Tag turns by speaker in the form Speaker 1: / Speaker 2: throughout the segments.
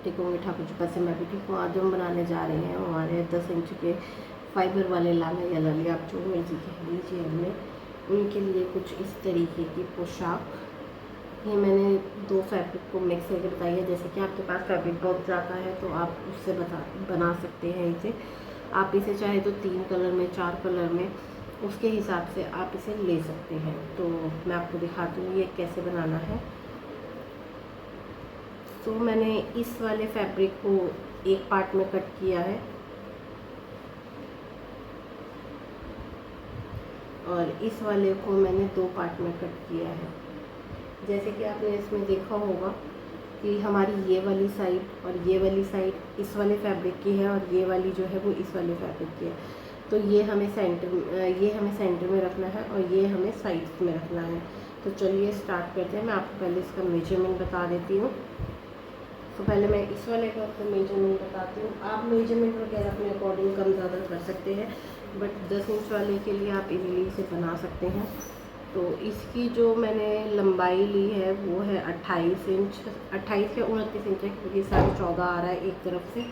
Speaker 1: ठीक होंगे ठाकुर जी पास से मैं भी ठीक हूँ। आज हम बनाने जा रहे हैं हमारे 10 इंच के फाइबर वाले लाला या लाली, आप जो मर्जी कह लीजिए, हमने उनके लिए कुछ इस तरीके की पोशाक। ये मैंने 2 फैब्रिक को मिक्स करके बताई है। जैसे कि आपके पास फैब्रिक बहुत ज़्यादा है तो आप उससे बना सकते हैं इसे। आप इसे चाहे तो 3 कलर में, 4 कलर में, उसके हिसाब से आप इसे ले सकते हैं। तो मैं आपको दिखाती हूँ ये कैसे बनाना है। तो मैंने इस वाले फैब्रिक को एक पार्ट में कट किया है और इस वाले को मैंने 2 पार्ट में कट किया है। जैसे कि आपने इसमें देखा होगा कि हमारी ये वाली साइड और ये वाली साइड इस वाले फैब्रिक की है और ये वाली जो है वो इस वाले फैब्रिक की है। तो ये हमें सेंटर में रखना है और ये हमें साइड्स में रखना है। तो चलिए स्टार्ट करते हैं। मैं आपको पहले इसका मेजरमेंट बता देती हूँ। तो पहले मैं इस वाले का आपको मेजरमेंट बताती हूँ। आप मेजरमेंट वगैरह अपने अकॉर्डिंग कम ज़्यादा कर सकते हैं, बट 10 इंच वाले के लिए आप इजीली इसे बना सकते हैं। तो इसकी जो मैंने लंबाई ली है वो है 28 इंच, 28 या 29 इंच है, क्योंकि 14.5 आ रहा है एक तरफ से।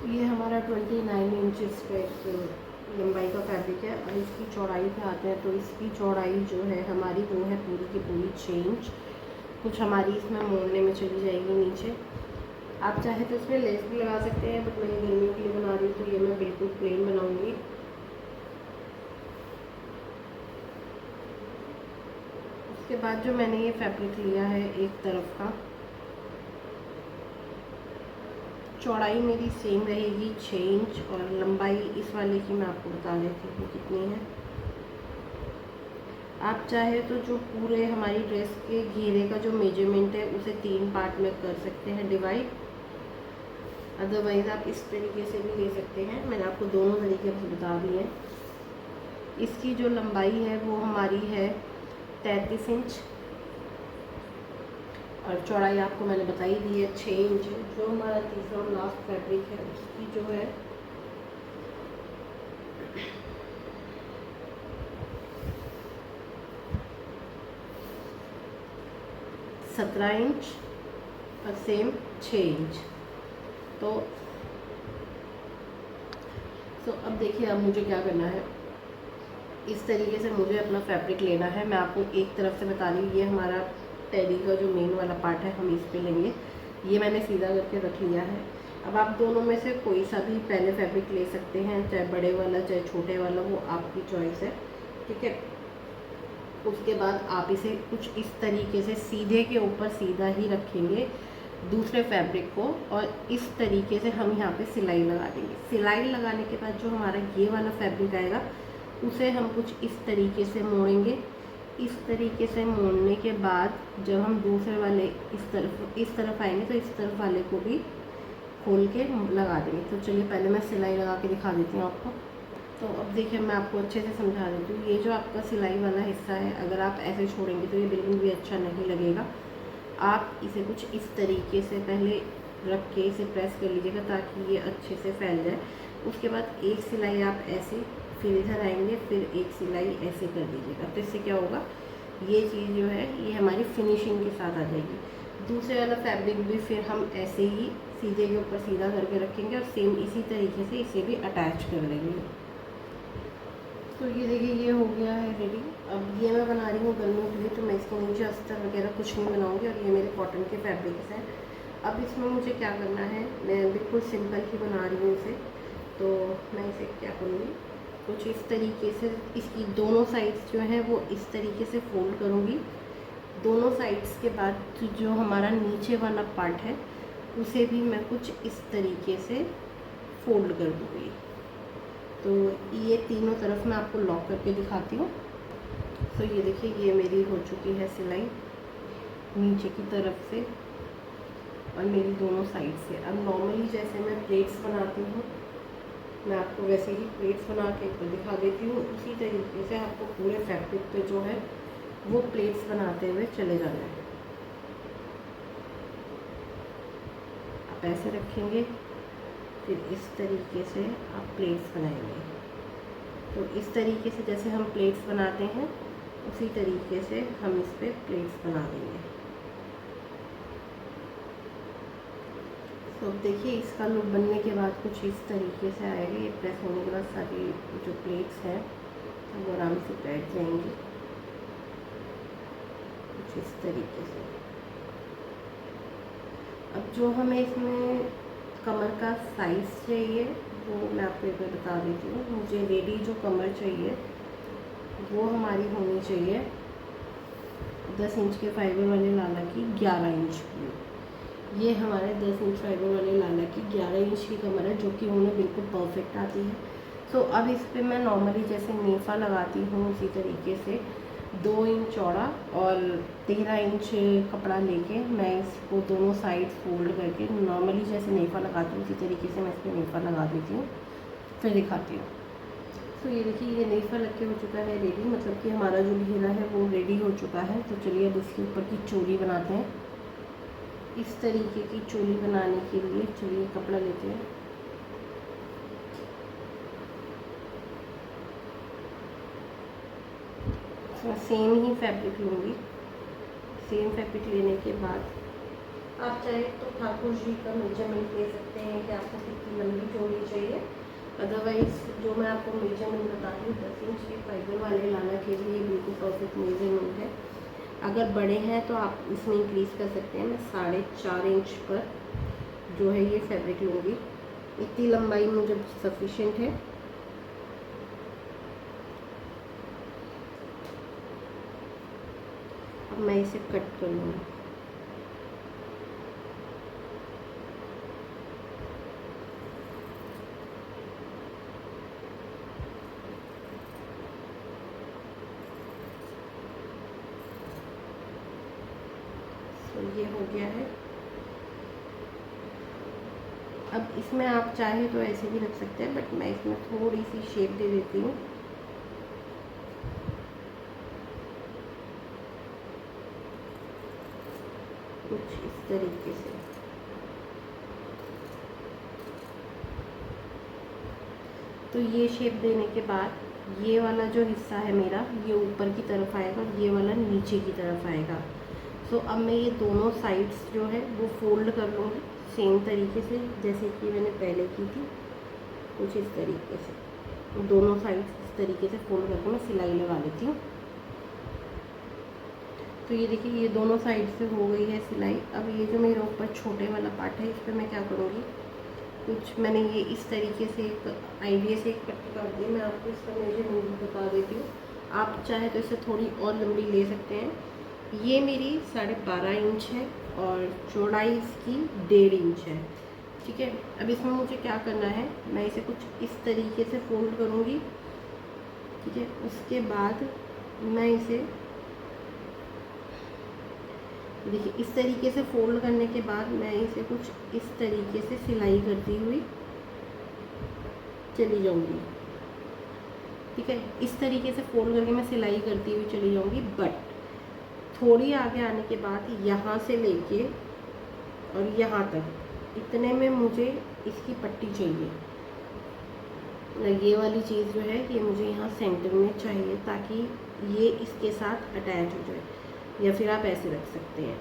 Speaker 1: ये हमारा 29 इंचज़ का एक लंबाई का फैब्रिक है। और इसकी चौड़ाई पे आते हैं तो इसकी चौड़ाई जो है हमारी वो है पूरी की पूरी 6 इंच। कुछ हमारी इसमें मोड़ने में चली जाएगी नीचे। आप चाहे तो इसमें लेस भी लगा सकते हैं, बट मैं गर्मियों के लिए बना रही हूँ तो ये मैं बिल्कुल प्लेन बनाऊँगी। उसके बाद जो मैंने ये फैब्रिक लिया है एक तरफ का, चौड़ाई मेरी सेम रहेगी 6 इंच और लंबाई इस वाले की मैं आपको बता देती हूँ कितनी है। आप चाहे तो जो पूरे हमारी ड्रेस के घेरे का जो मेजरमेंट है उसे 3 पार्ट में कर सकते हैं डिवाइड। अदरवाइज़ आप इस तरीके से भी ले सकते हैं। मैंने आपको दोनों तरीके से बता दिए हैं। इसकी जो लंबाई है वो हमारी है 33 इंच और चौड़ाई आपको मैंने बताई दी है 6 इंच। जो हमारा तीसरा और लास्ट फैब्रिक है उसकी जो है 17 इंच और सेम 6 इंच। तो अब देखिए, अब मुझे क्या करना है। इस तरीके से मुझे अपना फैब्रिक लेना है। मैं आपको एक तरफ से बता रही हूँ, ये हमारा टेडी का जो मेन वाला पार्ट है हम इस पे लेंगे। ये मैंने सीधा करके रख लिया है। अब आप दोनों में से कोई सा भी पहले फैब्रिक ले सकते हैं, चाहे बड़े वाला चाहे छोटे वाला, वो आपकी चॉइस है, ठीक है। उसके बाद आप इसे कुछ इस तरीके से सीधे के ऊपर सीधा ही रखेंगे दूसरे फैब्रिक को, और इस तरीके से हम यहाँ पे सिलाई लगा देंगे। सिलाई लगाने के बाद जो हमारा ये वाला फैब्रिक आएगा उसे हम कुछ इस तरीके से मोड़ेंगे। इस तरीके से मोड़ने के बाद जब हम दूसरे वाले इस तरफ आएंगे तो इस तरफ वाले को भी खोल के लगा देंगे। तो चलिए पहले मैं सिलाई लगा के दिखा देती हूँ आपको। तो अब देखिए, मैं आपको अच्छे से समझा देती हूँ। ये जो आपका सिलाई वाला हिस्सा है, अगर आप ऐसे छोड़ेंगे तो ये बिल्कुल भी अच्छा नहीं लगेगा। आप इसे कुछ इस तरीके से पहले रख के इसे प्रेस कर लीजिएगा ताकि ये अच्छे से फैल जाए। उसके बाद एक सिलाई आप ऐसे, फिर इधर आएंगे, फिर एक सिलाई ऐसे कर दीजिएगा। तो इससे क्या होगा, ये चीज़ जो है ये हमारी फिनिशिंग के साथ आ जाएगी। दूसरे वाला फैब्रिक भी फिर हम ऐसे ही सीधे के ऊपर सीधा करके रखेंगे और सेम इसी तरीके से इसे भी अटैच कर लेंगे। तो ये देखिए, ये हो गया है रेडी। अब ये मैं बना रही हूँ गर्मियों के लिए, तो मैं इसके नीचे अस्तर वगैरह कुछ नहीं बनाऊँगी। और ये मेरे कॉटन के फैब्रिक्स हैं। अब इसमें मुझे क्या करना है, मैं बिल्कुल सिंपल ही बना रही हूँ इसे। तो मैं इसे क्या करूँगी, कुछ इस तरीके से इसकी दोनों साइड्स जो हैं वो इस तरीके से फोल्ड करूँगी। दोनों साइड्स के बाद जो हमारा नीचे वाला पार्ट है उसे भी मैं कुछ इस तरीके से फोल्ड कर दूँगी। तो ये तीनों तरफ मैं आपको लॉक करके दिखाती हूँ। तो ये देखिए, ये मेरी हो चुकी है सिलाई नीचे की तरफ से और मेरी दोनों साइड से। अब नॉर्मली जैसे मैं प्लेट्स बनाती हूँ, मैं आपको वैसे ही प्लेट्स बना के दिखा देती हूँ। उसी तरीके से आपको पूरे फैब्रिक पे जो है वो प्लेट्स बनाते हुए चले जाना है। आप ऐसे रखेंगे, फिर इस तरीके से आप प्लेट्स बनाएंगे। तो इस तरीके से जैसे हम प्लेट्स बनाते हैं उसी तरीके से हम इस पर प्लेट्स बना देंगे। तो अब देखिए इसका लुक बनने के बाद कुछ इस तरीके से आएगा। ये प्रेस होने के बाद सारी जो प्लेट्स हैं वो आराम से बैठ जाएंगी कुछ इस तरीके से। अब जो हमें इसमें कमर का साइज़ चाहिए वो मैं आपको एक बार बता देती हूँ। मुझे रेडी जो कमर चाहिए वो हमारी होनी चाहिए 10 इंच के फाइबर वाले लाला की 11 इंच की। ये हमारे 10 इंच फाइबर वाले लाला की 11 इंच की कमर है, जो कि उन्हें बिल्कुल परफेक्ट आती है। सो अब इस पर मैं नॉर्मली जैसे नेफा लगाती हूँ उसी तरीके से 2 इंच चौड़ा और 13 इंच कपड़ा लेके मैं इसको दोनों साइड फोल्ड करके नॉर्मली जैसे नेफा लगाती हूँ उसी तरीके से मैं इस पर नेफा लगा देती हूँ, फिर दिखाती हूँ। तो ये देखिए ये नेफा लग के हो चुका है रेडी, मतलब कि हमारा जो घेरा है वो रेडी हो चुका है। तो चलिए अब इसके ऊपर की चोली बनाते हैं। इस तरीके की चोली बनाने के लिए चलिए कपड़ा लेते हैं। मैं सेम ही फैब्रिक लूँगी। सेम फैब्रिक लेने के बाद आप चाहे तो ठाकुर जी का मेजरमेंट ले सकते हैं कि आपको कितनी लंबी चोली चाहिए। अदरवाइज़ जो मैं आपको मेजरमेंट बताती हूँ 10 इंच के फाइबर वाले लाना के लिए बिल्कुल परफेक्ट मेजरमेंट है। अगर बड़े हैं तो आप इसमें इंक्रीज़ कर सकते हैं। मैं 4.5 इंच पर जो है ये फैब्रिक लूँगी। इतनी लंबाई मुझे सफिशेंट है। अब मैं इसे कट कर लूँगी। तो ये हो गया है। अब इसमें आप चाहे तो ऐसे भी रख सकते हैं, बट मैं इसमें थोड़ी सी शेप दे देती हूँ। कुछ इस तरीके से। तो ये शेप देने के बाद ये वाला जो हिस्सा है मेरा ये ऊपर की तरफ आएगा और ये वाला नीचे की तरफ आएगा। सो अब मैं ये दोनों साइड्स जो है वो फोल्ड कर लूँगी सेम तरीके से जैसे कि मैंने पहले की थी। कुछ इस तरीके से दोनों साइड्स इस तरीके से फोल्ड करके मैं सिलाई लगा लेती हूँ। तो ये देखिए ये दोनों साइड से हो गई है सिलाई। अब ये जो मेरे ऊपर छोटे वाला पार्ट है इस पर मैं क्या करूँगी, कुछ मैंने ये इस तरीके से एक आइडिया से एक पट्टी काट दी। मैं आपको इसका मेजरमेंट बता देती हूँ। आप चाहे तो इसे थोड़ी और लंबी ले सकते हैं। ये मेरी 12.5 इंच है और चौड़ाई इसकी 1.5 इंच है। ठीक है, अब इसमें मुझे क्या करना है, मैं इसे कुछ इस तरीके से फोल्ड करूँगी। ठीक है, उसके बाद मैं इसे देखिए इस तरीके से फोल्ड करने के बाद मैं इसे कुछ इस तरीके से सिलाई करती हुई चली जाऊँगी। ठीक है, इस तरीके से फोल्ड करके मैं सिलाई करती हुई चली जाऊँगी। बट थोड़ी आगे आने के बाद यहाँ से लेके और यहाँ तक इतने में मुझे इसकी पट्टी चाहिए। ये वाली चीज़ जो है ये मुझे यहाँ सेंटर में चाहिए ताकि ये इसके साथ अटैच हो जाए, या फिर आप ऐसे रख सकते हैं।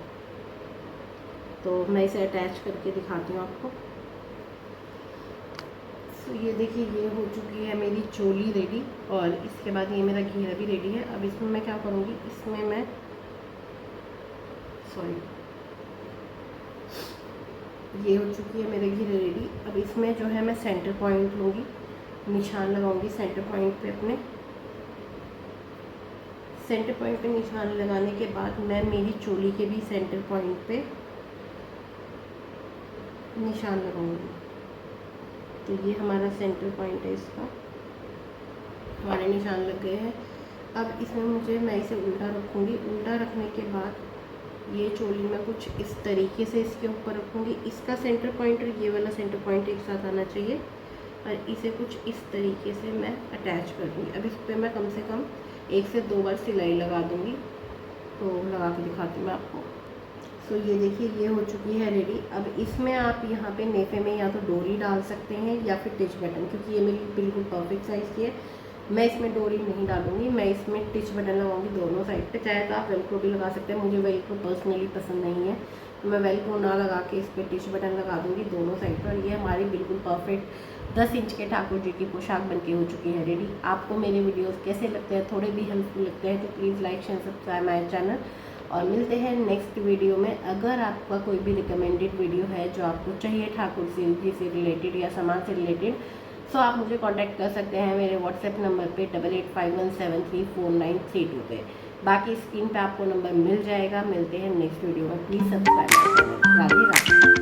Speaker 1: तो मैं इसे अटैच करके दिखाती हूँ आपको। तो ये देखिए ये हो चुकी है मेरी चोली रेडी और इसके बाद ये मेरा घेरा भी रेडी है। अब इसमें मैं क्या करूँगी, इसमें मैं ये हो चुकी है मेरे घेरे रेडी। अब इसमें जो है मैं सेंटर पॉइंट लूँगी, निशान लगाऊंगी सेंटर पॉइंट पे। अपने सेंटर पॉइंट पे निशान लगाने के बाद मैं मेरी चोली के भी सेंटर पॉइंट पे निशान लगाऊंगी। तो ये हमारा सेंटर पॉइंट है, इसका हमारे निशान लग गए हैं। अब इसमें मैं इसे उल्टा रखूँगी। उल्टा रखने के बाद ये चोली मैं कुछ इस तरीके से इसके ऊपर रखूँगी। इसका सेंटर पॉइंट और ये वाला सेंटर पॉइंट एक साथ आना चाहिए और इसे कुछ इस तरीके से मैं अटैच कर दूँगी। अब इस पर मैं कम से कम 1 से 2 बार सिलाई लगा दूँगी। तो लगा के दिखाती हूँ मैं आपको। तो ये देखिए ये हो चुकी है रेडी। अब इसमें आप यहाँ पे नेफे में या तो डोरी डाल सकते हैं या फिर टिच बटन, क्योंकि ये मेरी बिल्कुल परफेक्ट साइज़ की है। मैं इसमें डोरी नहीं डालूंगी, मैं इसमें टिच बटन लगाऊंगी दोनों साइड पे। चाहे तो आप वेलक्रो भी लगा सकते हैं, मुझे वेलक्रो पर्सनली पसंद नहीं है, तो मैं वेलक्रो ना लगा के इस पर टिश्यू बटन लगा दूँगी दोनों साइड पर। ये हमारी बिल्कुल परफेक्ट 10 इंच के ठाकुर जी की पोशाक बनके हो चुकी है रेडी। आपको मेरे वीडियोस कैसे लगते हैं, थोड़े भी हेल्पफुल लगते हैं तो please like share subscribe my channel, और मिलते हैं नेक्स्ट वीडियो में। अगर आपका कोई भी रिकमेंडेड वीडियो है जो आपको चाहिए ठाकुर जी से रिलेटेड या सामान से रिलेटेड, तो आप मुझे कांटेक्ट कर सकते हैं मेरे व्हाट्सएप नंबर पे 8851734932 पे। बाकी स्क्रीन पे आपको नंबर मिल जाएगा। मिलते हैं नेक्स्ट वीडियो में, प्लीज़ सब्सक्राइब करें। राधे राधे।